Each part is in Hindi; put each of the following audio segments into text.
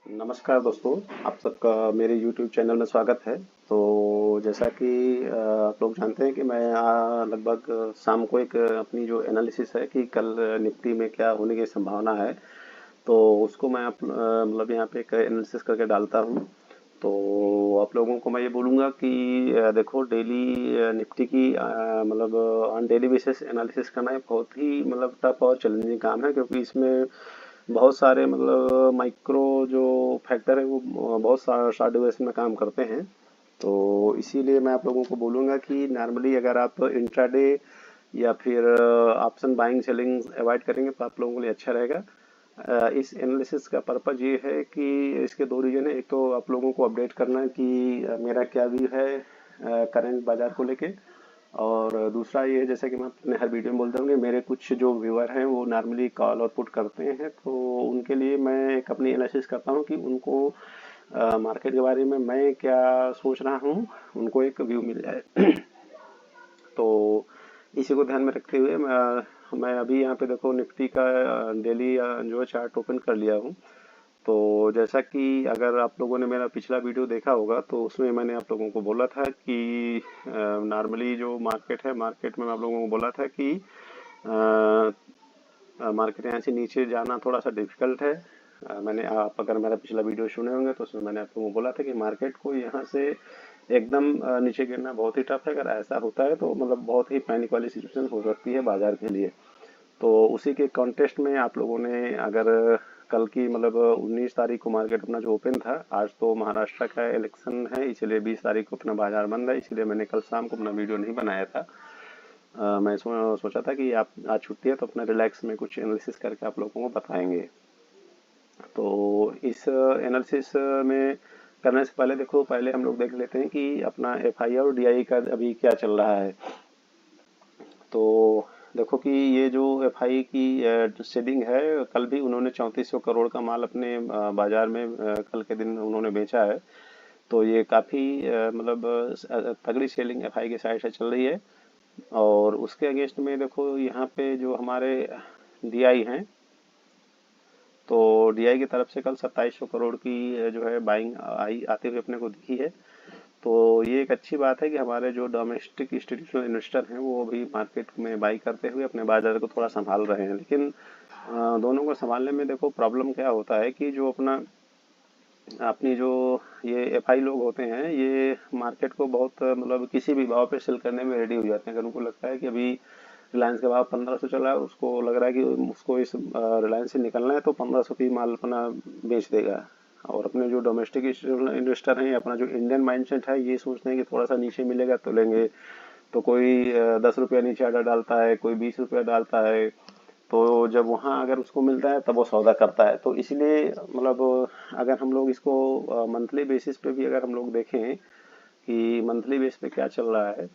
नमस्कार दोस्तों। आप सबका मेरे YouTube चैनल में स्वागत है। तो जैसा कि आप लोग जानते हैं कि मैं लगभग शाम को एक अपनी जो एनालिसिस है कि कल निफ्टी में क्या होने की संभावना है, तो उसको मैं मतलब यहाँ पे एक एनालिसिस करके डालता हूँ। तो आप लोगों को मैं ये बोलूँगा कि देखो डेली निफ्टी की मतलब ऑन डेली बेसिस एनालिसिस करना एक बहुत ही मतलब टफ और चैलेंजिंग काम है, क्योंकि इसमें बहुत सारे मतलब माइक्रो जो फैक्टर है वो बहुत शॉर्ट ड्यूरेशन में काम करते हैं। तो इसीलिए मैं आप लोगों को बोलूँगा कि नॉर्मली अगर आप इंट्राडे या फिर ऑप्शन बाइंग सेलिंग अवॉइड करेंगे तो आप लोगों के लिए अच्छा रहेगा। इस एनालिसिस का पर्पज ये है कि इसके दो रीजन है। एक तो आप लोगों को अपडेट करना है कि मेरा क्या व्यू है करंट बाजार को लेके, और दूसरा ये है जैसे कि मैं अपने हर वीडियो में बोलता हूँ कि मेरे कुछ जो व्यूअर हैं वो नॉर्मली कॉल और पुट करते हैं, तो उनके लिए मैं एक अपनी एनालिसिस करता हूँ कि उनको मार्केट के बारे में मैं क्या सोच रहा हूँ, उनको एक व्यू मिल जाए। तो इसी को ध्यान में रखते हुए मैं अभी यहाँ पे देखो निफ्टी का डेली जो है चार्ट ओपन कर लिया हूँ। तो जैसा कि अगर आप लोगों ने मेरा पिछला वीडियो देखा होगा तो उसमें मैंने आप लोगों को बोला था कि नॉर्मली जो मार्केट है, मार्केट में मैं आप लोगों को बोला था कि मार्केट यहाँ से नीचे जाना थोड़ा सा डिफिकल्ट है। मैंने आप अगर मेरा पिछला वीडियो सुने होंगे तो उसमें मैंने आप लोगों को बोला था कि मार्केट को यहाँ से एकदम नीचे गिरना बहुत ही टफ है। अगर ऐसा होता है तो मतलब बहुत ही पैनिक वाली सिचुएशन हो सकती है बाजार के लिए। तो उसी के कॉन्टेस्ट में आप लोगों ने अगर कल की मतलब 19 तारीख को मार्केट अपना जो ओपन था, आज तो महाराष्ट्र का इलेक्शन है इसलिए 20 तारीख को अपना बाजार बंद है, इसलिए मैंने कल शाम को अपना वीडियो नहीं बनाया था। मैं सोचा था कि आप आज छुट्टी है तो अपना रिलैक्स में कुछ एनालिसिस करके आप लोगों को बताएंगे। तो इस एनालिसिस में करने से पहले देखो, पहले हम लोग देख लेते हैं कि अपना एफआई और डीआई का अभी क्या चल रहा है। तो देखो कि ये जो एफआई की सेलिंग है, कल भी उन्होंने 3400 करोड़ का माल अपने बाजार में कल के दिन उन्होंने बेचा है। तो ये काफ़ी मतलब तगड़ी सेलिंग एफआई की साइड से चल रही है। और उसके अगेंस्ट में देखो यहाँ पे जो हमारे डीआई हैं, तो डीआई की तरफ से कल 2700 करोड़ की जो है बाइंग आई आते हुए अपने को दिखी है। तो ये एक अच्छी बात है कि हमारे जो डोमेस्टिक इंस्टीट्यूशनल इन्वेस्टर हैं वो अभी मार्केट में बाई करते हुए अपने बाजार को थोड़ा संभाल रहे हैं। लेकिन दोनों को संभालने में देखो प्रॉब्लम क्या होता है कि जो अपना अपनी जो ये एफआई लोग होते हैं, ये मार्केट को बहुत मतलब किसी भी भाव पे सेल करने में रेडी हो जाते हैं। अगर उनको लगता है कि अभी रिलायंस का भाव 1500 चल रहा है, उसको लग रहा है कि उसको इस रिलायंस से निकलना है तो 1500 की माल अपना बेच देगा। और अपने जो डोमेस्टिक इन्वेस्टर हैं, अपना जो इंडियन माइंडसेट है, ये सोचते हैं कि थोड़ा सा नीचे मिलेगा तो लेंगे। तो कोई 10 रुपया नीचे आर्डर डालता है, कोई 20 रुपया डालता है। तो जब वहाँ अगर उसको मिलता है तब वो सौदा करता है। तो इसलिए मतलब अगर हम लोग इसको मंथली बेसिस पे भी अगर हम लोग देखें कि मंथली बेस पे क्या चल रहा है,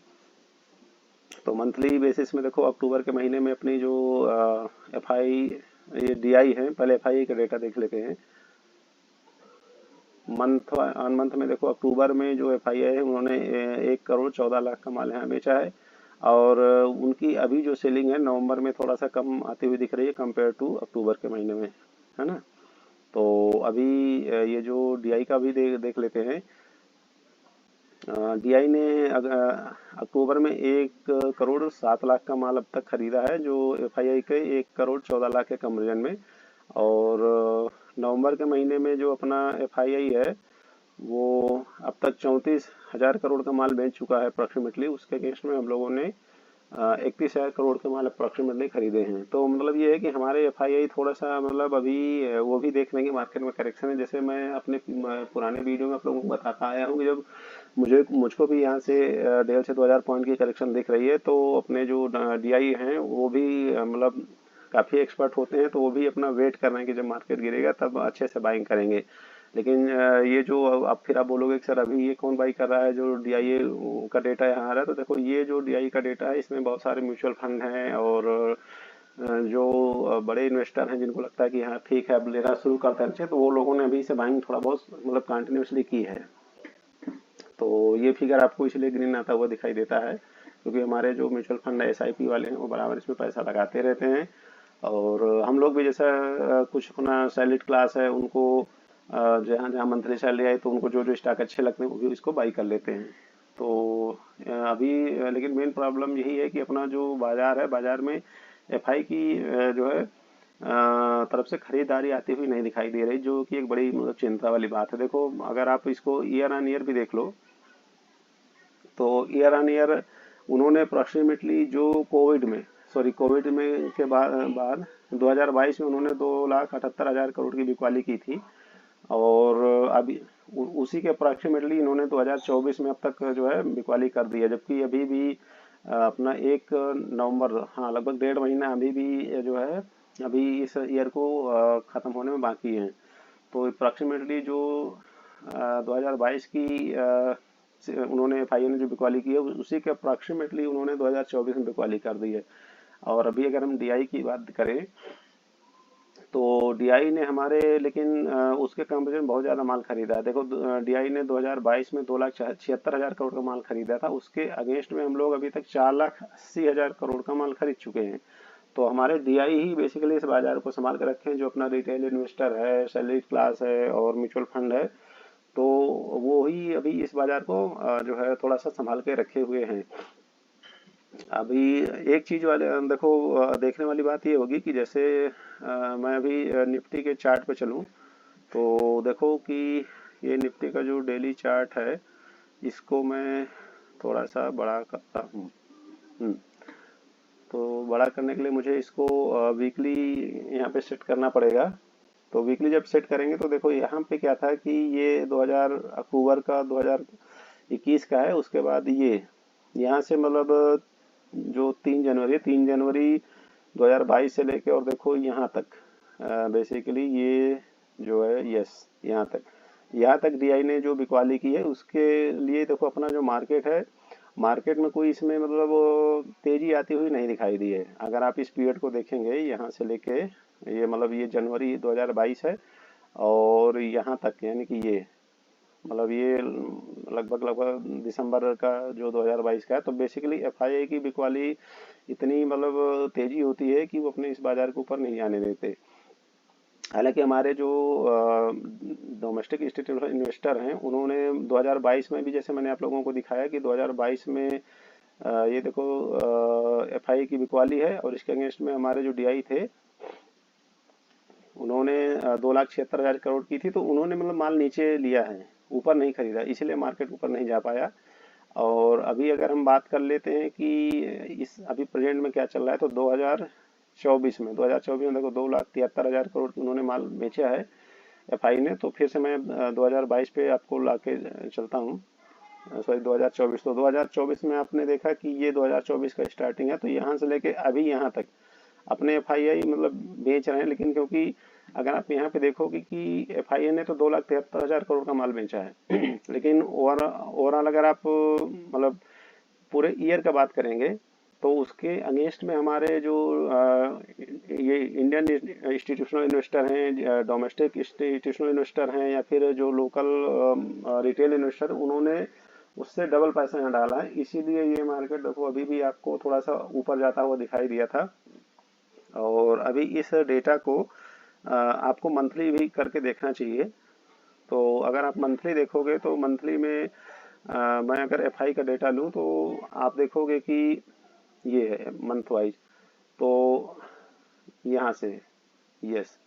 तो मंथली बेसिस में देखो अक्टूबर के महीने में अपनी जो एफ आई ये डी आई है, पहले एफ आई का डेटा देख लेते हैं। मंथ ऑन मंथ में देखो अक्टूबर में जो एफ आई है उन्होंने 1 करोड़ 14 लाख का माल यहाँ बेचा है। और उनकी अभी जो सेलिंग है नवंबर में थोड़ा सा कम आती हुई दिख रही है कंपेयर टू अक्टूबर के महीने में, है ना। तो अभी ये जो डीआई का भी देख लेते हैं। डीआई ने अक्टूबर में 1 करोड़ 7 लाख का माल अब तक खरीदा है, जो एफआईआई के 1 करोड़ 14 लाख के कंपेरिजन में। और नवंबर के महीने में जो अपना एफआईआई है वो अब तक 34,000 करोड़ का माल बेच चुका है अप्रोक्सीमेटली। उसके केस में हम लोगों ने 31,000 करोड़ के माल अप्रोक्सीमेटली खरीदे हैं। तो मतलब ये है कि हमारे एफआईआई थोड़ा सा मतलब अभी वो भी देख लेंगे मार्केट में करेक्शन है। जैसे मैं अपने पुराने वीडियो में आप लोगों को बताता आया हूँ कि जब मुझको भी यहाँ से 1,500 से 2,000 पॉइंट की करेक्शन दिख रही है, तो अपने जो डीआई हैं वो भी मतलब काफ़ी एक्सपर्ट होते हैं, तो वो भी अपना वेट कर रहे हैं कि जब मार्केट गिरेगा तब अच्छे से बाइंग करेंगे। लेकिन ये जो आप फिर आप बोलोगे कि सर अभी ये कौन बाई कर रहा है जो डीआईए का डेटा यहाँ आ रहा है, तो देखो ये जो डीआई का डेटा है इसमें बहुत सारे म्यूचुअल फंड हैं और जो बड़े इन्वेस्टर हैं जिनको लगता है कि हाँ ठीक है अब लेना शुरू करते हैं, तो वो लोगों ने अभी से बाइंग थोड़ा बहुत मतलब कंटिन्यूसली की है। तो ये फिगर आपको इसलिए ग्रीन आता हुआ दिखाई देता है क्योंकि हमारे जो म्यूचुअल फंड एसआईपी वाले हैं वो बराबर इसमें पैसा लगाते रहते हैं। और हम लोग भी जैसा कुछ अपना सैलिड क्लास है उनको जहाँ जहाँ मंथली सैलरी आई तो उनको जो जो स्टॉक अच्छे लगते हैं वो भी इसको बाई कर लेते हैं। तो अभी लेकिन मेन प्रॉब्लम यही है कि अपना जो बाजार है, बाजार में एफआई की जो है तरफ से खरीदारी आती हुई नहीं दिखाई दे रही, जो कि एक बड़ी मतलब चिंता वाली बात है। देखो अगर आप इसको ईयर ऑन ईयर भी देख लो तो ईयर ऑन ईयर उन्होंने अप्रोक्सीमेटली जो कोविड में के बाद 2022 में उन्होंने 2,78,000 करोड़ की बिकवाली की थी। और अभी उसी के अप्रोक्सीमेटली इन्होंने 2024 में अब तक जो है बिकवाली कर दी है, जबकि अभी भी अपना 1 नवंबर, हाँ लगभग 1.5 महीना अभी भी जो है अभी इस ईयर को खत्म होने में बाकी है। तो अप्रोक्सीमेटली जो 2022 की उन्होंने एफआईए ने जो बिकवाली की है उसी के अप्रोक्सीमेटली उन्होंने 2024 में बिकवाली कर दी है। और अभी अगर हम डीआई की बात करें तो डीआई ने हमारे लेकिन उसके कंपेरिजन बहुत ज़्यादा माल खरीदा है। देखो डीआई ने 2022 में 2,76,000 करोड़ का माल खरीदा था, उसके अगेंस्ट में हम लोग अभी तक 4,80,000 करोड़ का माल खरीद चुके हैं। तो हमारे डीआई ही बेसिकली इस बाजार को संभाल कर रखे हैं, जो अपना रिटेल इन्वेस्टर है, सैलरी क्लास है और म्यूचुअल फंड है। तो वो ही अभी इस बाजार को जो है थोड़ा सा संभाल के रखे हुए हैं। अभी एक चीज वाले देखो देखने वाली बात ये होगी कि जैसे मैं अभी निफ्टी के चार्ट पे चलूं तो देखो कि ये निफ्टी का जो डेली चार्ट है इसको मैं थोड़ा सा बड़ा करता हूँ। हम्म, तो बड़ा करने के लिए मुझे इसको वीकली यहाँ पे सेट करना पड़ेगा। तो वीकली जब सेट करेंगे तो देखो यहाँ पे क्या था कि ये 2000 अक्टूबर का 2021 का है। उसके बाद ये यहाँ से मतलब जो 3 जनवरी 3 जनवरी 2022 से लेके और देखो यहाँ तक बेसिकली ये जो है यस यहाँ तक डीआई ने जो बिकवाली की है उसके लिए देखो अपना जो मार्केट है, मार्केट में कोई इसमें मतलब तेजी आती हुई नहीं दिखाई दी है। अगर आप इस पीरियड को देखेंगे यहाँ से लेके ये मतलब ये जनवरी 2022 है और यहाँ तक यानी कि ये मतलब ये लगभग लगभग दिसंबर का जो 2022 का है। तो बेसिकली एफआईआई की बिकवाली इतनी मतलब तेजी होती है कि वो अपने इस बाजार के ऊपर नहीं जाने देते। हालांकि हमारे जो डोमेस्टिक इंस्टीट्यूशनल इन्वेस्टर हैं उन्होंने 2022 में भी, जैसे मैंने आप लोगों को दिखाया कि 2022 में ये देखो एफआईआई की बिकवाली है और इसके अगेंस्ट में हमारे जो डीआई थे उन्होंने 2,76,000 करोड़ की थी। तो उन्होंने मतलब माल नीचे लिया है, ऊपर नहीं खरीदा, इसलिए मार्केट ऊपर नहीं जा पाया। और अभी अगर हम बात कर लेते हैं कि इस अभी प्रेजेंट में क्या चल रहा है तो 2024 में देखो 2,73,000 करोड़ की उन्होंने माल बेचा है एफआई ने। तो फिर से मैं 2022 पे आपको लाके चलता हूँ, सॉरी 2024। तो 2024 में आपने देखा कि ये 2024 का स्टार्टिंग है, तो यहाँ से लेके अभी यहाँ तक अपने एफआईआई मतलब बेच रहे हैं। लेकिन क्योंकि अगर आप यहाँ पे देखोगे कि एफआईआई ने तो 2,73,000 करोड़ का माल बेचा है लेकिन ओवरऑल अगर आप मतलब पूरे ईयर का बात करेंगे तो उसके अगेंस्ट में हमारे जो ये इंडियन इंस्टीट्यूशनल इन्वेस्टर हैं, डोमेस्टिक इंस्टीट्यूशनल इन्वेस्टर हैं या फिर जो लोकल रिटेल इन्वेस्टर, उन्होंने उससे डबल पैसा यहाँ डाला है। इसीलिए ये मार्केट देखो अभी भी आपको थोड़ा सा ऊपर जाता हुआ दिखाई दिया था। और अभी इस डेटा को आपको मंथली भी करके देखना चाहिए। तो अगर आप मंथली देखोगे तो मंथली में मैं अगर एफआई का डेटा लूँ तो आप देखोगे कि ये है मंथ वाइज। तो यहाँ से यस,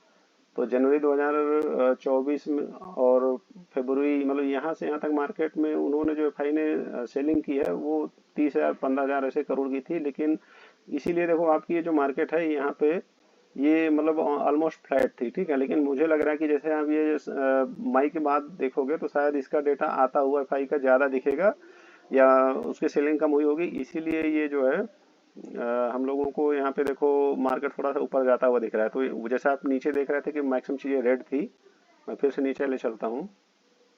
तो जनवरी 2024 में और फरवरी मतलब यहाँ से यहाँ तक मार्केट में उन्होंने जो एफआई ने सेलिंग की है वो 30,000 15,000 ऐसे करोड़ की थी। लेकिन इसीलिए देखो आपकी ये जो मार्केट है यहाँ पे ये मतलब ऑलमोस्ट फ्लैट थी, ठीक है। लेकिन मुझे लग रहा है कि जैसे आप ये मई के बाद देखोगे तो शायद इसका डेटा आता हुआ एफआई का ज़्यादा दिखेगा या उसकी सेलिंग कम हुई होगी। इसीलिए ये जो है हम लोगों को यहाँ पे देखो मार्केट थोड़ा सा ऊपर जाता हुआ दिख रहा है। तो जैसे आप नीचे देख रहे थे कि मैक्सिमम चीज़ें रेड थी, मैं फिर से नीचे ले चलता हूँ।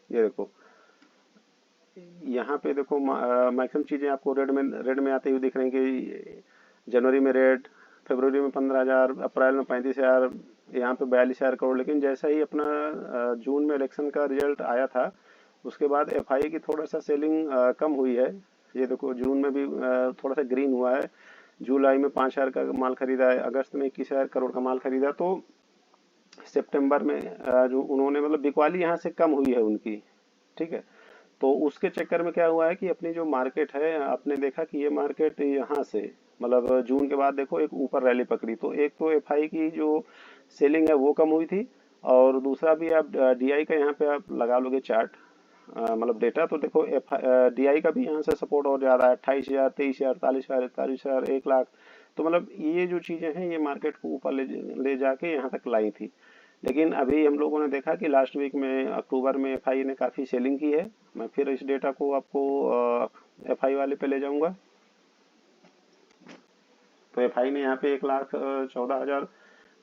ये देखो यहाँ पे देखो मैक्सिमम चीज़ें आपको रेड में आते हुए दिख रही हैं कि जनवरी में रेड, फरवरी में 15,000, अप्रैल में 35,000, यहाँ पे 42,000 करोड़। लेकिन जैसा ही अपना जून में इलेक्शन का रिजल्ट आया था उसके बाद एफआई की थोड़ा सा सेलिंग कम हुई है। ये देखो जून में भी थोड़ा सा ग्रीन हुआ है, जुलाई में 5,000 का माल खरीदा है, अगस्त में 21,000 करोड़ का माल खरीदा। तो सितंबर में जो उन्होंने मतलब बिकवाली यहाँ से कम हुई है उनकी, ठीक है। तो उसके चक्कर में क्या हुआ है कि अपनी जो मार्केट है, आपने देखा कि ये मार्केट यहाँ से मतलब जून के बाद देखो एक ऊपर रैली पकड़ी, तो एक तो एफआई की जो सेलिंग है वो कम हुई थी, और दूसरा भी आप डीआई का यहाँ पे आप लगा लोगे चार्ट, मतलब डेटा, तो देखो डीआई का भी यहाँ से सपोर्ट और ज्यादा है, 28,000, 23,000, 43,000, 41,000, 1 लाख। तो मतलब ये जो चीजें हैं ये मार्केट को ऊपर ले जाके यहाँ तक लाई थी। लेकिन अभी हम लोगों ने देखा कि लास्ट वीक में अक्टूबर में एफआई ने काफी सेलिंग की है। मैं फिर इस डेटा को आपको एफआई वाले पे ले जाऊंगा। तो एफआई ने यहाँ पे 1,14,000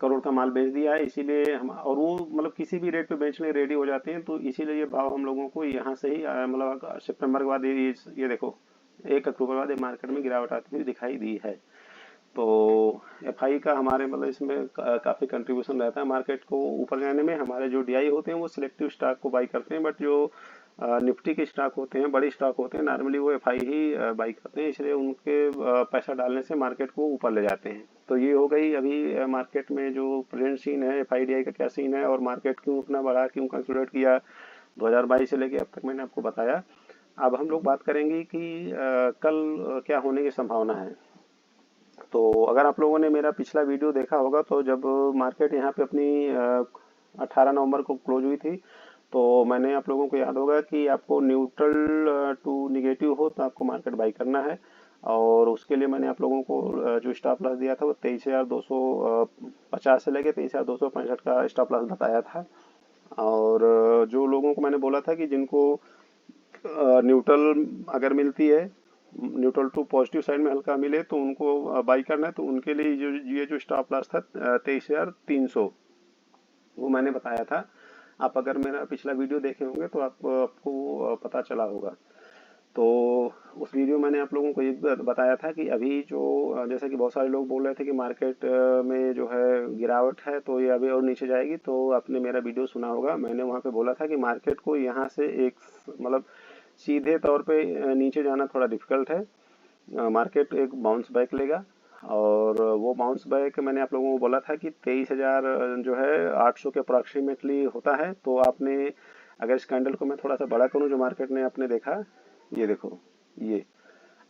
करोड़ का माल बेच दिया है, इसीलिए हम, और वो मतलब किसी भी रेट पे बेचने रेडी हो जाते हैं, तो इसीलिए ये भाव हम लोगों को यहाँ से ही मतलब सितंबर के बाद ये देखो 1 अक्टूबर बाद ये मार्केट में गिरावट आती हुई दिखाई दी है। तो एफआई का हमारे मतलब इसमें काफी कंट्रीब्यूशन रहता है मार्केट को ऊपर जाने में। हमारे जो डीआई होते हैं वो सिलेक्टिव स्टॉक को बाई करते हैं, बट जो निफ्टी के स्टॉक होते हैं, बड़े स्टॉक होते हैं, नॉर्मली वो एफआई ही बाई करते हैं, इसलिए उनके पैसा डालने से मार्केट को ऊपर ले जाते हैं। तो ये हो गई अभी मार्केट में जो प्रेजेंट सीन है, एफआई डीआई का क्या सीन है, और मार्केट क्यों उतना बढ़ा, क्यों कंसोलिडेट किया 2022 से लेके अब तक मैंने आपको बताया। अब हम लोग बात करेंगे कि कल क्या होने की संभावना है। तो अगर आप लोगों ने मेरा पिछला वीडियो देखा होगा, तो जब मार्केट यहाँ पे अपनी 18 नवंबर को क्लोज हुई थी, तो मैंने आप लोगों को याद होगा कि आपको न्यूट्रल टू निगेटिव हो तो आपको मार्केट बाई करना है। और उसके लिए मैंने आप लोगों को जो स्टॉप लॉस दिया था वो 23,250 से लेके 23,265 का स्टॉप लॉस बताया था। और जो लोगों को मैंने बोला था कि जिनको न्यूट्रल अगर मिलती है, न्यूट्रल टू पॉजिटिव साइड में हल्का मिले तो उनको बाई करना है, तो उनके लिए ये जो स्टॉप लॉस था 23,300, वो मैंने बताया था। आप अगर मेरा पिछला वीडियो देखे होंगे तो आपको पता चला होगा। तो उस वीडियो मैंने आप लोगों को ये बताया था कि अभी जो जैसे कि बहुत सारे लोग बोल रहे थे कि मार्केट में जो है गिरावट है, तो ये अभी और नीचे जाएगी। तो आपने मेरा वीडियो सुना होगा, मैंने वहां पे बोला था कि मार्केट को यहाँ से एक मतलब सीधे तौर पे नीचे जाना थोड़ा डिफिकल्ट है। मार्केट एक बाउंस बैक लेगा, और वो बाउंस बैक मैंने आप लोगों को बोला था कि 23,000 जो है 800 के अप्रोक्सीमेटली होता है। तो आपने अगर इस कैंडल को मैं थोड़ा सा बड़ा करूं जो मार्केट ने आपने देखा, ये देखो, ये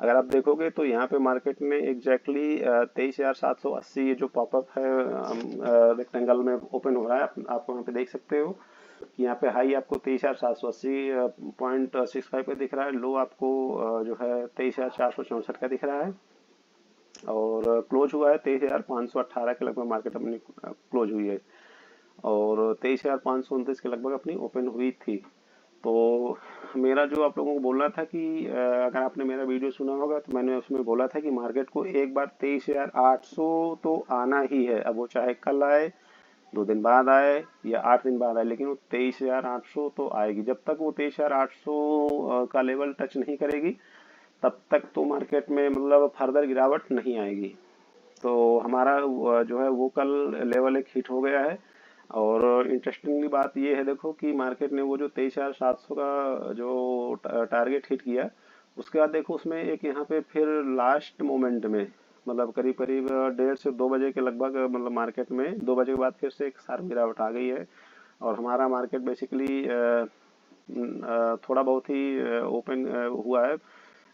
अगर आप देखोगे तो यहाँ पे मार्केट ने एग्जैक्टली 23,780 ये जो पॉपअप है रेक्टेंगल में ओपन हो रहा है, आप वहाँ पे देख सकते हो कि यहाँ पे हाई आपको 23,780.65 पे दिख रहा है, लो आपको जो है 23,464 का दिख रहा है, और क्लोज हुआ है 23,518 के लगभग मार्केट अपनी क्लोज हुई है, और 23,529 के लगभग अपनी ओपन हुई थी। तो मेरा जो आप लोगों को बोलना था कि अगर आपने मेरा वीडियो सुना होगा तो मैंने उसमें बोला था कि मार्केट को एक बार 23,800 तो आना ही है, अब वो चाहे कल आए, 2 दिन बाद आए, या 8 दिन बाद आए, लेकिन वो 23,800 तो आएगी। जब तक वो 23,800 का लेवल टच नहीं करेगी तब तक तो मार्केट में मतलब फर्दर गिरावट नहीं आएगी। तो हमारा जो है वो कल लेवल एक हिट हो गया है। और इंटरेस्टिंगली बात ये है, देखो कि मार्केट ने वो जो 23,700 का जो टारगेट हिट किया, उसके बाद देखो उसमें एक यहाँ पे फिर लास्ट मोमेंट में मतलब करीब करीब 1:30 से 2 बजे के लगभग मतलब मार्केट में 2 बजे के बाद फिर से एक शार्प गिरावट आ गई है। और हमारा मार्केट बेसिकली थोड़ा बहुत ही ओपन हुआ है,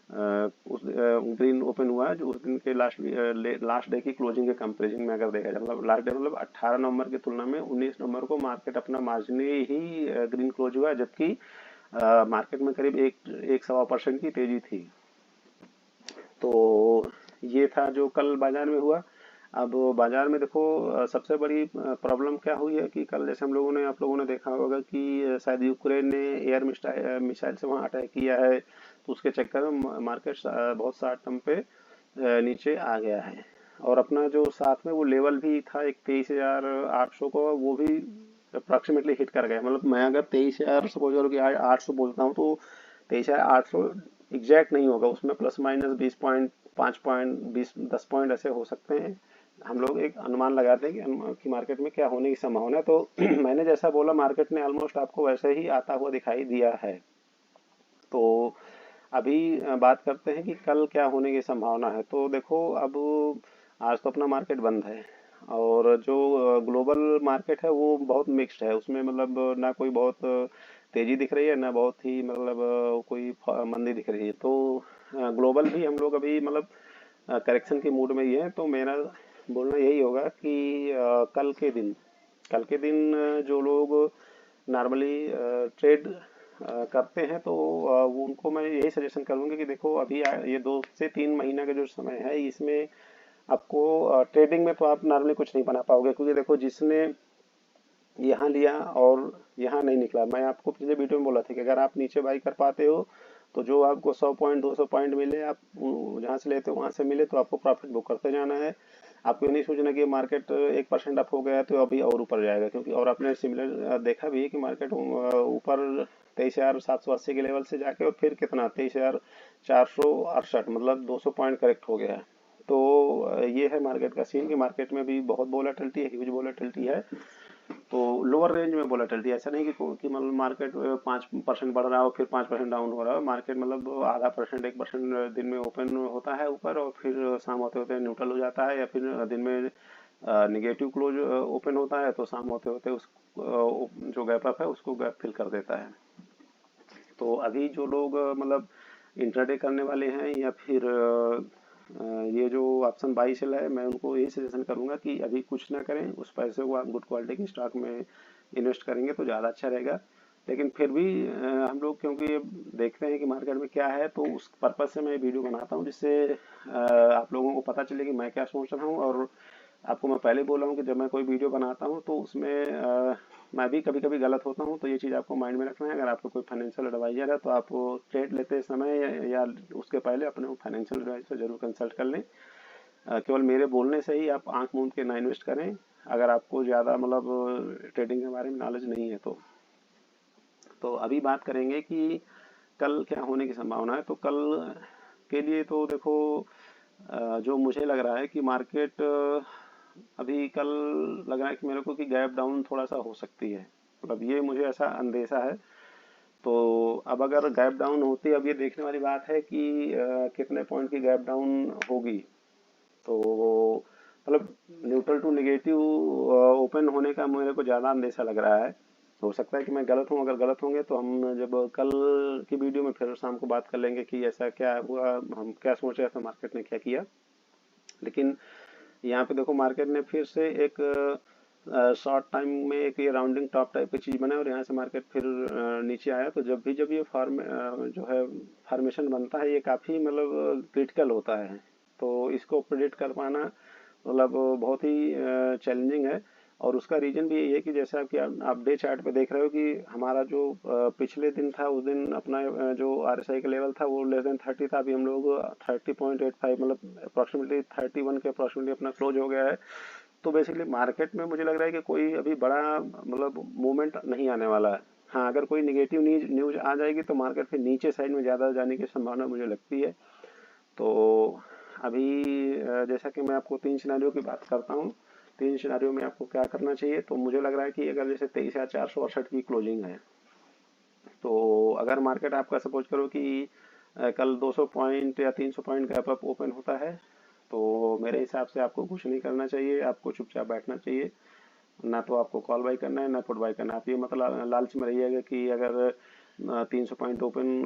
उस ग्रीन ओपन हुआ है जो उस दिन के लास्ट डे की क्लोजिंग के कंपेरिजन में अगर देखा जाए, मतलब लास्ट डे मतलब 18 नवंबर की तुलना में 19 नवंबर को मार्केट अपना मार्जिनली ही ग्रीन क्लोज हुआ है, जबकि मार्केट में करीब एक सवा परसेंट की तेजी थी। तो ये था जो कल बाजार में हुआ। अब बाजार में देखो सबसे बड़ी प्रॉब्लम क्या हुई है कि कल जैसे हम लोगों ने आप लोगों ने देखा होगा कि शायद यूक्रेन ने एयर मिसाइल से वहां अटैक किया है, तो उसके चक्कर में मार्केट बहुत शॉर्ट टर्म पे नीचे आ गया है। और अपना जो साथ में वो लेवल भी था एक 23,800 को, वो भी अप्रोक्सीमेटली हिट कर गया। मतलब मैं अगर 23,000 सपोज करो कि 800 बोलता हूँ, तो 23,800 एग्जैक्ट नहीं होगा, उसमें plus minus 20 point, 5 point, 10 point ऐसे हो सकते हैं। हम लोग एक अनुमान लगाते हैं कि मार्केट में क्या होने की संभावना है। तो मैंने जैसा बोला मार्केट ने ऑलमोस्ट आपको वैसे ही आता हुआ दिखाई दिया है। तो अभी बात करते हैं कि कल क्या होने की संभावना है। तो देखो अब आज तो अपना मार्केट बंद है, और जो ग्लोबल मार्केट है वो बहुत मिक्स्ड है, उसमें मतलब ना कोई बहुत तेजी दिख रही है, ना बहुत ही मतलब कोई मंदी दिख रही है। तो ग्लोबल भी हम लोग अभी मतलब करेक्शन के मूड में ही है। तो मेरा बोलना यही होगा कि कल के दिन जो लोग नॉर्मली ट्रेड करते हैं तो वो उनको मैं यही सजेशन करूंगा कि देखो अभी ये 2 से 3 महीना का जो समय है इसमें आपको ट्रेडिंग में तो आप नॉर्मली कुछ नहीं बना पाओगे, क्योंकि देखो जिसने यहाँ लिया और यहाँ नहीं निकला, मैं आपको पिछले वीडियो में बोला था कि अगर आप नीचे बाई कर पाते हो तो जो आपको 100 पॉइंट 200 पॉइंट मिले, आप जहाँ से लेते हो वहां से मिले तो आपको प्रॉफिट बुक करते जाना है। आपको ये नहीं सोचना कि मार्केट 1% अप हो गया तो अभी और ऊपर जाएगा, क्योंकि और आपने सिमिलर देखा भी है कि मार्केट ऊपर 23,780 के लेवल से जाके और फिर कितना 23,468 मतलब 200 पॉइंट करेक्ट हो गया है। तो ये है मार्केट का सीन कि मार्केट में भी बहुत वोलेटिलिटी है, ह्यूज वोलेटिलिटी है। तो लोअर रेंज में वोलेटिलिटी, ऐसा नहीं कि मतलब मार्केट 5% बढ़ रहा हो फिर 5% डाउन हो रहा हो। मार्केट मतलब आधा परसेंट 1% दिन में ओपन होता है ऊपर और फिर शाम होते होते न्यूट्रल हो जाता है, या फिर दिन में निगेटिव क्लोज ओपन होता है तो शाम होते होते उस जो गैप अप है उसको गैप फिल कर देता है। तो अभी जो लोग मतलब इंट्राडे करने वाले हैं या फिर ये जो ऑप्शन बाई सेल है, मैं उनको यही सजेशन करूंगा कि अभी कुछ ना करें, उस पैसे को आप गुड क्वालिटी की स्टॉक में इन्वेस्ट करेंगे तो ज़्यादा अच्छा रहेगा। लेकिन फिर भी हम लोग क्योंकि देखते हैं कि मार्केट में क्या है, तो उस पर्पज से मैं वीडियो बनाता हूँ जिससे आप लोगों को पता चले कि मैं क्या सोच रहा हूँ। और आपको मैं पहले बोला हूँ कि जब मैं कोई वीडियो बनाता हूँ तो उसमें मैं भी कभी कभी गलत होता हूँ, तो ये चीज़ आपको माइंड में रखना है। अगर आपको कोई फाइनेंशियल एडवाइजर है तो आप ट्रेड लेते समय या उसके पहले अपने फाइनेंशियल एडवाइजर जरूर कंसल्ट कर लें। केवल मेरे बोलने से ही आप आंख मूंद के ना इन्वेस्ट करें, अगर आपको ज़्यादा मतलब ट्रेडिंग के बारे में नॉलेज नहीं है तो अभी बात करेंगे कि कल क्या होने की संभावना है। तो कल के लिए तो देखो जो मुझे लग रहा है कि मार्केट अभी कल लग रहा है कि मेरे को कि गैप डाउन थोड़ा सा हो सकती है, मतलब ये मुझे ऐसा अंदेशा है। तो अब अगर गैप डाउन होती है, अब ये देखने वाली बात है कि कितने पॉइंट की गैप डाउन होगी। तो मतलब न्यूट्रल टू निगेटिव ओपन होने का मेरे को ज़्यादा अंदेशा लग रहा है। हो सकता है कि मैं गलत हूँ, अगर गलत होंगे तो हम जब कल की वीडियो में फिर शाम को बात कर लेंगे कि ऐसा क्या हुआ, हम क्या सोच रहे थे, मार्केट ने क्या किया। लेकिन यहाँ पे देखो मार्केट ने फिर से एक शॉर्ट टाइम में एक ये राउंडिंग टॉप टाइप की चीज बनाया और यहाँ से मार्केट फिर नीचे आया। तो जब ये जो है फॉर्मेशन बनता है, ये काफी मतलब क्रिटिकल होता है। तो इसको प्रिडिक्ट कर पाना मतलब बहुत ही चैलेंजिंग है। और उसका रीजन भी यही है कि जैसा कि आप डे चार्ट पे देख रहे हो कि हमारा जो पिछले दिन था उस दिन अपना जो आरएसआई का लेवल था वो लेस देन 30 था। अभी हम लोग 30.85 मतलब अप्रोक्सीमेटली 31 के अप्रोक्सीमेटली अपना क्लोज हो गया है। तो बेसिकली मार्केट में मुझे लग रहा है कि कोई अभी बड़ा मतलब मूवमेंट नहीं आने वाला है। हाँ, अगर कोई निगेटिव न्यूज आ जाएगी तो मार्केट फिर नीचे साइड में ज़्यादा जाने की संभावना मुझे लगती है। तो अभी जैसा कि मैं आपको 3 सिनेरियो की बात करता हूँ, 3 सिनेरियो में आपको क्या करना चाहिए। तो मुझे लग रहा है कि अगर जैसे 23,468 की क्लोजिंग है, तो अगर मार्केट आपका सपोज करो कि कल 200 पॉइंट या 300 पॉइंट गैप अप ओपन होता है, तो मेरे हिसाब से आपको कुछ नहीं करना चाहिए, आपको चुपचाप बैठना चाहिए। ना तो आपको कॉल बाई करना है ना पुट बाई करना है। आप ये मतलब लालच में रहिएगा कि अगर 300 पॉइंट ओपन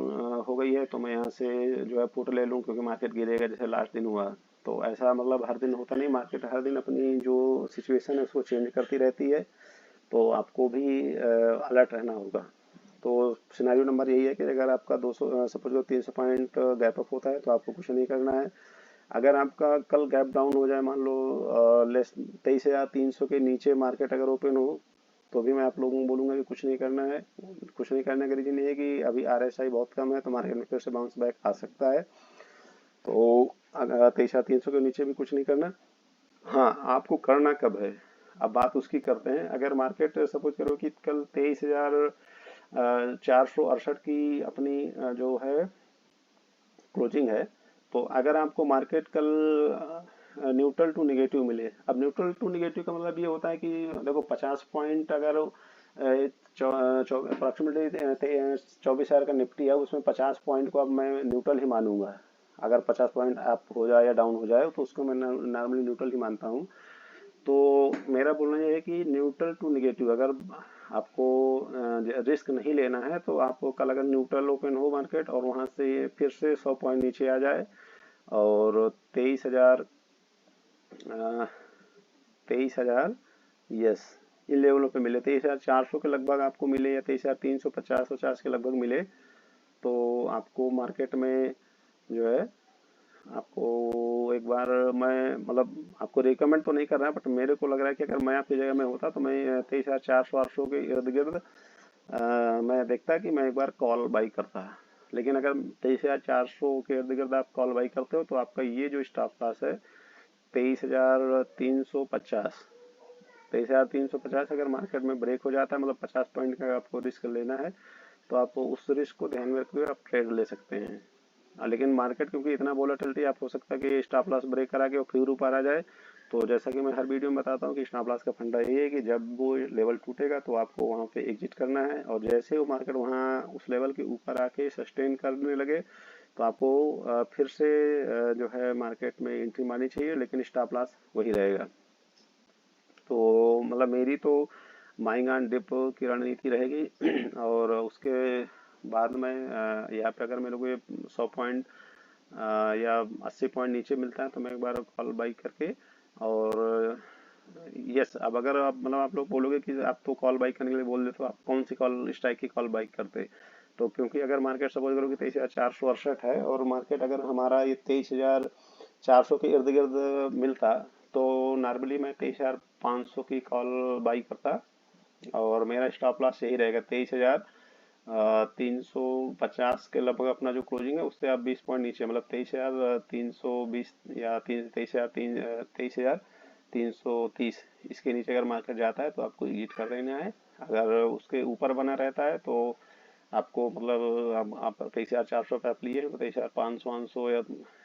हो गई है तो मैं यहाँ से जो है पुट ले लूँ क्योंकि मार्केट गिरेगा जैसे लास्ट दिन हुआ। तो ऐसा मतलब हर दिन होता नहीं, मार्केट हर दिन अपनी जो सिचुएशन है उसको चेंज करती रहती है। तो आपको भी अलर्ट रहना होगा। तो सिनेरियो नंबर यही है कि अगर आपका 200 सपोज 300 पॉइंट गैप अप होता है तो आपको कुछ नहीं करना है। अगर आपका कल गैप डाउन हो जाए, मान लो लेस 23,300 के नीचे मार्केट अगर ओपन हो, तो भी मैं आप लोगों को बोलूंगा कि कुछ नहीं करना है। कुछ नहीं करने का रीजन ये है कि अभी आरएसआई बहुत कम है तो मार्केट में फिर से बाउंस बैक आ सकता है। तो अगर 23,300 के नीचे भी कुछ नहीं करना। हाँ, आपको करना कब है, अब बात उसकी करते हैं। अगर मार्केट सपोज करो कि कल 23,468 की अपनी जो है क्लोजिंग है, तो अगर आपको मार्केट कल न्यूट्रल टू निगेटिव मिले, अब न्यूट्रल टू निगेटिव का मतलब ये होता है कि देखो 50 पॉइंट अगर अप्रोक्सीमेटली 24,000 का निफ्टी है, उसमें 50 पॉइंट को अब मैं न्यूट्रल ही मानूंगा। अगर 50 पॉइंट अप हो जाए या डाउन हो जाए तो उसको मैं नॉर्मली न्यूट्रल ही मानता हूँ। तो मेरा बोलना ये है कि न्यूट्रल टू निगेटिव, अगर आपको रिस्क नहीं लेना है तो आपको कल अगर न्यूट्रल ओपन हो मार्केट और वहां से फिर से 100 पॉइंट नीचे आ जाए और 23,000 यस इन लेवलों पे मिले, 23,400 के लगभग आपको मिले या 23,350 के लगभग मिले, तो आपको मार्केट में जो है आपको एक बार मैं मतलब आपको रिकमेंड तो नहीं कर रहा बट मेरे को लग रहा है कि अगर मैं आपकी जगह में होता तो मैं 23,400 के इर्द गिर्द मैं देखता कि मैं एक बार कॉल बाई करता। लेकिन अगर 23,400 के इर्द गिर्द आप कॉल बाई करते हो तो आपका ये जो स्टॉप लॉस है 23,350, 23,350 अगर मार्केट में ब्रेक हो जाता है, मतलब 50 पॉइंट का आपको रिस्क लेना है तो आप उस रिस्क को ध्यान में रखते हुए आप ट्रेड ले सकते हैं। लेकिन मार्केट क्योंकि इतना वोलेटिलिटी, आप हो सकता है कि स्टॉप लॉस ब्रेक करा के वो फिर ऊपर आ जाए, तो जैसा कि मैं हर वीडियो में बताता हूँ कि स्टॉप लॉस का फंडा ये है कि जब वो लेवल टूटेगा तो आपको वहाँ पे एग्जिट करना है, और जैसे वो मार्केट वहाँ उस लेवल के ऊपर आके सस्टेन करने लगे तो आपको फिर से जो है मार्केट में एंट्री मारनी चाहिए, लेकिन स्टॉप लॉस वही रहेगा। तो मतलब मेरी तो बाइंग ऑन डिप की रणनीति रहेगी और उसके बाद में यहाँ पे अगर मेरे को ये 100 पॉइंट या 80 पॉइंट नीचे मिलता है तो मैं एक बार कॉल बाई करके, और यस अब अगर आप मतलब आप लोग बोलोगे कि आप तो कॉल बाई करने के लिए बोल देते हो, आप कौन सी कॉल स्ट्राइक की कॉल बाई करते? तो क्योंकि अगर मार्केट सपोज करो कि 23,468 है और मार्केट अगर हमारा ये 23,400 के इर्द गिर्द मिलता तो नॉर्मली मैं 23,500 की कॉल बाई करता और मेरा स्टॉप लॉस यही रहेगा 23,350 के लगभग। अपना जो क्लोजिंग है उससे आप 20 पॉइंट नीचे, मतलब 23,320 या 23,330 इसके नीचे अगर मार्केट जाता है तो आपको एग्जिट कर देना है। अगर उसके ऊपर बना रहता है तो आपको मतलब आप 23,400 पे आप लिए तो 23,500 या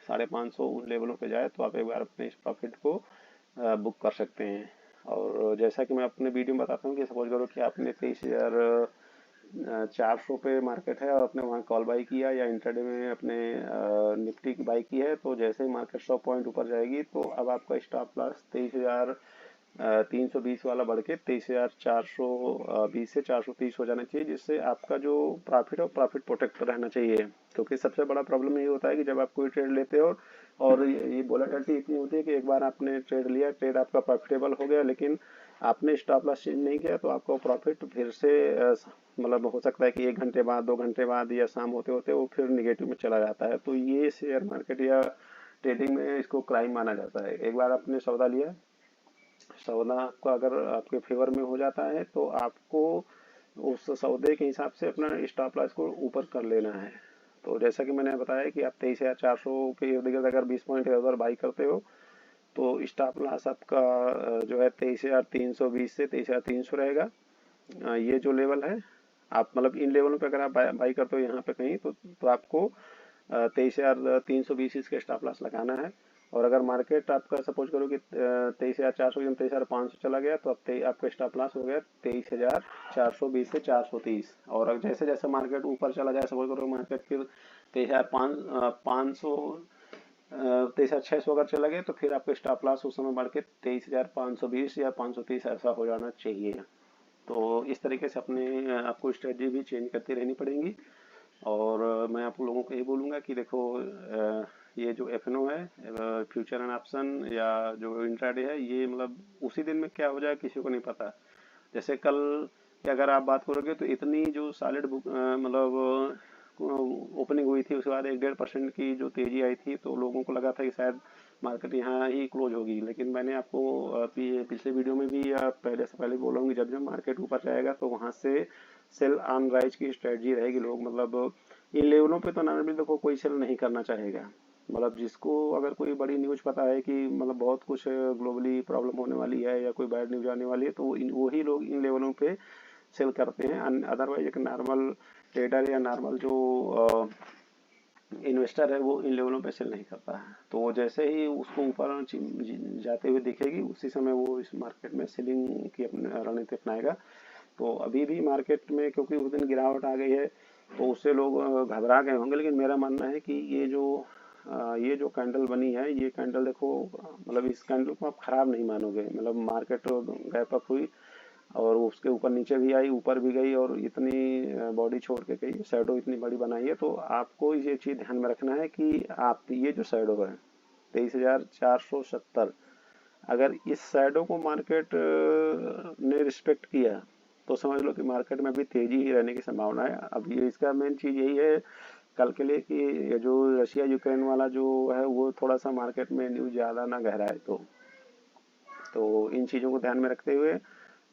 550 उन लेवलों पे जाए तो आप एक बार अपने इस प्रॉफिट को बुक कर सकते हैं। और जैसा कि मैं अपने वीडियो में बताता हूँ कि सपोज करो कि आपने 23,400 पे मार्केट है और आपने वहाँ कॉल बाई किया या इंट्राडे में अपने निफ्टी की बाई की है, तो जैसे ही मार्केट 100 पॉइंट ऊपर जाएगी तो अब आपका स्टॉप लॉस 23,320 वाला बढ़ के 23,420 से 430 हो जाना चाहिए, जिससे आपका जो प्रॉफिट है वो प्रॉफिट प्रोटेक्ट रहना चाहिए। क्योंकि सबसे बड़ा प्रॉब्लम ये होता है कि जब आप कोई ट्रेड लेते हो और ये वोलेटिलिटी इतनी होती है कि एक बार आपने ट्रेड लिया, ट्रेड आपका प्रॉफिटेबल हो गया, लेकिन आपने स्टॉप लॉस चेंज नहीं किया तो आपका प्रॉफिट फिर से मतलब हो सकता है कि 1 घंटे बाद, 2 घंटे बाद या शाम होते होते वो फिर निगेटिव में चला जाता है। तो ये शेयर मार्केट या ट्रेडिंग में इसको क्राइम माना जाता है। एक बार आपने सौदा लिया, सौदा आपका अगर आपके फेवर में हो जाता है तो आपको उस सौदे के हिसाब से अपना स्टॉप लॉस को ऊपर कर लेना है। तो जैसा कि मैंने बताया कि आप 23,400 के इर्द गिर्द अगर 20 पॉइंट इधर बाई करते हो तो स्टॉप लॉस आपका जो है 23,320 से 23,300 रहेगा। ये जो लेवल है, आप मतलब इन लेवलों पे अगर आप बाई करते हो यहाँ पे कहीं तो आपको 23,320 इसके स्टॉप लॉस लगाना है। और अगर मार्केट आपका सपोज करो कि 23,400 या 23,500 चला गया तो अब आपका स्टॉप लॉस हो गया 23,420 से 430। और अब जैसे जैसे मार्केट ऊपर चला जाए, सपोज करो मार्केट फिर 23,500 23,600 अगर चला गया तो फिर आपका स्टॉप लॉस उस समय बढ़ के 23,520 या 530 ऐसा हो जाना चाहिए। तो इस तरीके से अपने आपको स्ट्रेटजी भी चेंज करती रहनी पड़ेगी। और मैं आप लोगों को ये बोलूँगा कि देखो ये जो एफएनओ है, फ्यूचर एंड ऑप्शन या जो इंट्राडे है, ये मतलब उसी दिन में क्या हो जाए किसी को नहीं पता। जैसे कल की अगर आप बात करोगे तो इतनी जो सॉलिड बुक मतलब ओपनिंग हुई थी उसके बाद 1-1.5% की जो तेजी आई थी तो लोगों को लगा था कि शायद मार्केट यहाँ ही क्लोज होगी। लेकिन मैंने आपको पिछले वीडियो में भी या पहले से पहले बोला हूँ कि जब जब मार्केट ऊपर जाएगा तो वहाँ से सेल ऑन राइज की स्ट्रेटजी रहेगी। लोग मतलब इन लेवलों पे तो नॉर्मली देखो कोई सेल नहीं करना चाहेगा। मतलब जिसको अगर कोई बड़ी न्यूज पता है कि मतलब बहुत कुछ ग्लोबली प्रॉब्लम होने वाली है या कोई बैड न्यूज आने वाली है तो वही लोग इन लेवलों पे सेल करते हैं। अदरवाइज एक नॉर्मल ट्रेडर या नॉर्मल जो इन्वेस्टर है वो इन लेवलों पे सेल नहीं करता है। तो वो जैसे ही उसको ऊपर जाते हुए दिखेगी उसी समय वो इस मार्केट में सेलिंग की रणनीति अपनाएगा। तो अभी भी मार्केट में क्योंकि उस दिन गिरावट आ गई है तो उससे लोग घबरा गए होंगे, लेकिन मेरा मानना है कि ये जो ये जो कैंडल बनी है, ये कैंडल देखो, मतलब इस कैंडल को आप खराब नहीं मानोगे। मतलब मार्केट गैप अप हुई और उसके ऊपर नीचे भी आई, ऊपर भी गई, और इतनी बॉडी छोड़ के गई, शैडो इतनी बड़ी बनाई है। तो आपको ये चीज ध्यान में रखना है कि आप ये जो शैडो है 23,470, अगर इस शैडो को मार्केट ने रिस्पेक्ट किया तो समझ लो कि मार्केट में अभी तेजी ही रहने की संभावना है। अब ये इसका मेन चीज यही है कल के लिए कि ये जो रशिया यूक्रेन वाला जो है वो थोड़ा सा मार्केट में न्यूज ज्यादा ना गहराए। तो इन चीजों को ध्यान में रखते हुए,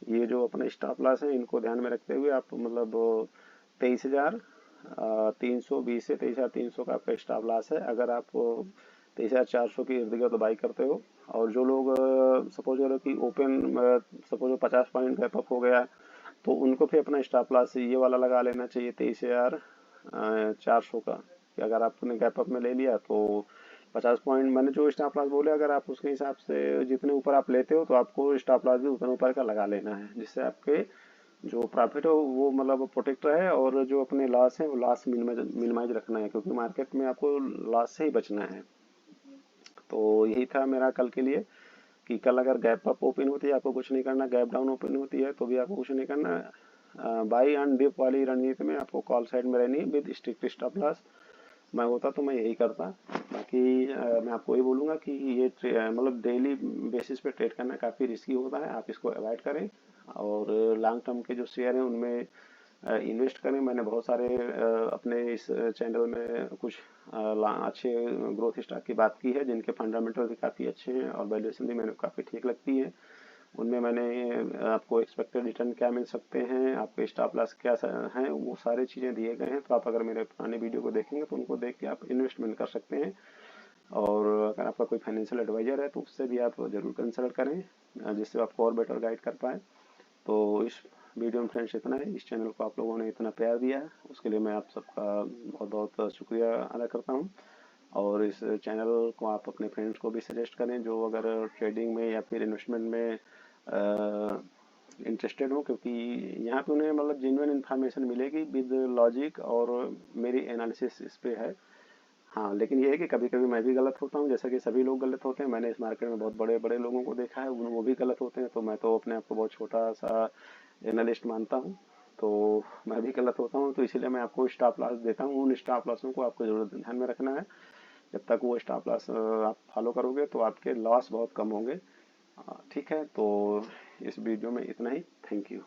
ये जो अपने स्टॉप लॉस है इनको ध्यान में रखते हुए आप मतलब 23,320 से 23,300 का आपका स्टॉप लॉस है। अगर आप 23,400 की इर्द गिर्द बाई करते हो, और जो लोग सपोज करो कि open suppose 50 point gap up हो गया, तो उनको भी अपना स्टॉप लॉस ये वाला लगा लेना चाहिए 23,400 का, कि अगर आपने गैप अप में ले लिया तो 50 पॉइंट, मैंने जो स्टॉप लॉस बोले, अगर आप उसके हिसाब से जितने ऊपर आप लेते हो तो आपको स्टॉप लॉस भी उतने ऊपर का लगा लेना है, जिससे आपके जो प्रॉफिट हो वो मतलब प्रोटेक्ट रहे, और जो अपने लॉस है वो लॉस मिनिमाइज रखना है, क्योंकि मार्केट में आपको लॉस से ही बचना है। तो यही था मेरा कल के लिए, कि कल अगर गैप अप ओपन होती है आपको कुछ नहीं करना, गैप डाउन ओपन होती है तो भी आपको कुछ नहीं करना। बाई एंड डिप वाली रणनीति में आपको कॉल साइड में रहनी है विद स्ट्रिक्ट स्टॉप लॉस। मैं होता तो मैं यही करता। बाकी मैं आपको ये बोलूंगा कि ये मतलब डेली बेसिस पे ट्रेड करना काफ़ी रिस्की होता है, आप इसको अवॉइड करें, और लॉन्ग टर्म के जो शेयर हैं उनमें इन्वेस्ट करें। मैंने बहुत सारे अपने इस चैनल में कुछ अच्छे ग्रोथ स्टॉक की बात की है, जिनके फंडामेंटल भी काफ़ी अच्छे हैं और वैल्यूएशन भी मैंने काफ़ी ठीक लगती है। उनमें मैंने आपको एक्सपेक्टेड रिटर्न क्या मिल सकते हैं, आपके स्टॉप लॉस क्या हैं, वो सारी चीज़ें दिए गए हैं। तो आप अगर मेरे पुराने वीडियो को देखेंगे तो उनको देख के आप इन्वेस्टमेंट कर सकते हैं। और अगर आपका कोई फाइनेंशियल एडवाइजर है तो उससे भी आप जरूर कंसल्ट करें, जिससे आपको और बेटर गाइड कर पाए। तो इस वीडियो में फ्रेंड्स इतना है। इस चैनल को आप लोगों ने इतना प्यार दिया है उसके लिए मैं आप सबका बहुत बहुत शुक्रिया अदा करता हूँ। और इस चैनल को आप अपने फ्रेंड्स को भी सजेस्ट करें जो अगर ट्रेडिंग में या फिर इन्वेस्टमेंट में इंटरेस्टेड हो, क्योंकि यहाँ पे उन्हें मतलब जेन्युइन इन्फॉर्मेशन मिलेगी विद लॉजिक, और मेरी एनालिसिस इस पे है। हाँ, लेकिन ये है कि कभी कभी मैं भी गलत होता हूँ, जैसा कि सभी लोग गलत होते हैं। मैंने इस मार्केट में बहुत बड़े बड़े लोगों को देखा है, वो भी गलत होते हैं। तो मैं तो अपने आप को बहुत छोटा सा एनालिस्ट मानता हूँ, तो मैं भी गलत होता हूँ। तो इसीलिए मैं आपको स्टॉप लॉस देता हूँ। उन स्टॉप लॉसों को आपको जरूर ध्यान में रखना है। जब तक वो स्टॉप लॉस आप फॉलो करोगे तो आपके लॉस बहुत कम होंगे। ठीक है, तो इस वीडियो में इतना ही। Thank you.